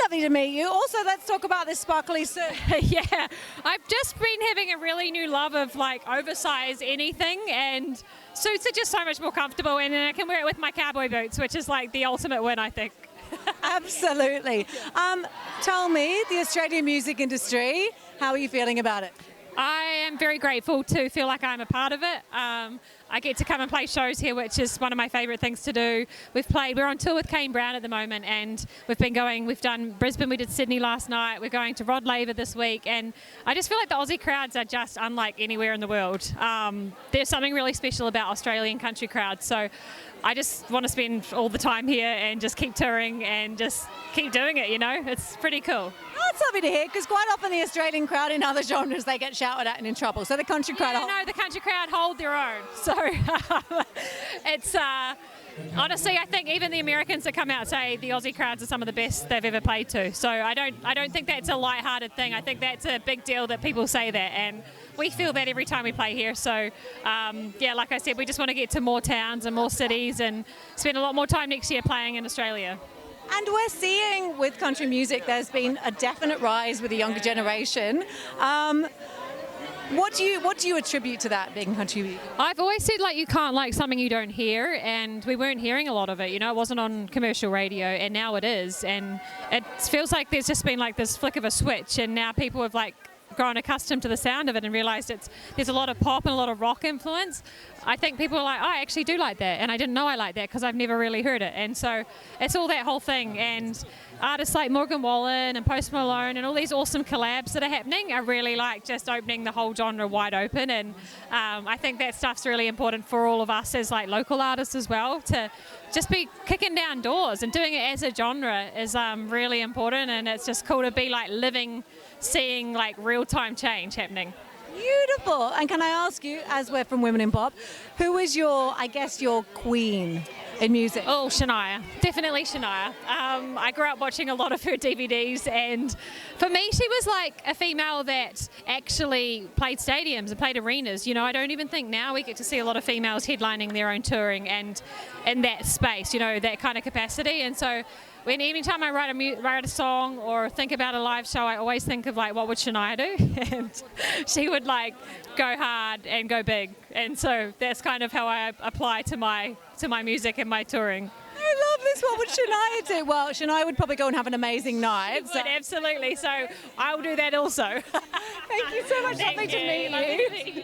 lovely to meet you. Also, let's talk about this sparkly suit. Yeah, I've just been having a really new love of like oversized anything, and suits are just so much more comfortable, and then I can wear it with my cowboy boots, which is like the ultimate win, I think. Absolutely. Tell me, the Australian music industry, how are you feeling about it? I am very grateful to feel like I'm a part of it. I get to come and play shows here, which is one of my favourite things to do. We're on tour with Kane Brown at the moment, and we've done Brisbane, we did Sydney last night, we're going to Rod Laver this week, and I just feel like the Aussie crowds are just unlike anywhere in the world. There's something really special about Australian country crowds, so I just want to spend all the time here and just keep touring and just keep doing it, you know? It's pretty cool. Oh, it's lovely to hear, because quite often the Australian crowd in other genres, they get shouted at and in trouble. So the country crowd... No, the country crowd hold their own. So it's... honestly, I think even the Americans that come out say the Aussie crowds are some of the best they've ever played to. So I don't think that's a light-hearted thing. I think that's a big deal that people say that, and we feel that every time we play here. So yeah, like I said, we just want to get to more towns and more cities and spend a lot more time next year playing in Australia. And we're seeing with country music, there's been a definite rise with the younger generation. What do you attribute to that, being country music? I've always said like you can't like something you don't hear, and we weren't hearing a lot of it. You know, it wasn't on commercial radio, and now it is, and it feels like there's just been like this flick of a switch, and now people have like grown accustomed to the sound of it and realised there's a lot of pop and a lot of rock influence. I think people are like, oh, I actually do like that, and I didn't know I liked that because I've never really heard it. And so it's all that whole thing, and artists like Morgan Wallen and Post Malone and all these awesome collabs that are happening are really like just opening the whole genre wide open, and I think that stuff's really important for all of us as like local artists as well, to just be kicking down doors, and doing it as a genre is really important, and it's just cool to be like living, seeing like real-time change happening. Beautiful. And can I ask you, as we're from Women in Pop, who is your queen in music? Oh, Shania. Definitely Shania. I grew up watching a lot of her DVDs, and for me, she was like a female that actually played stadiums and played arenas. You know, I don't even think now we get to see a lot of females headlining their own touring and in that space, you know, that kind of capacity. And so anytime I write a song or think about a live show, I always think of like, what would Shania do? And she would like go hard and go big. And so that's kind of how I apply to my music and my touring. I love this. What would Shania do? Well, Shania would probably go and have an amazing night. She would, absolutely. So I will do that also. Thank you so much. Lovely to meet you.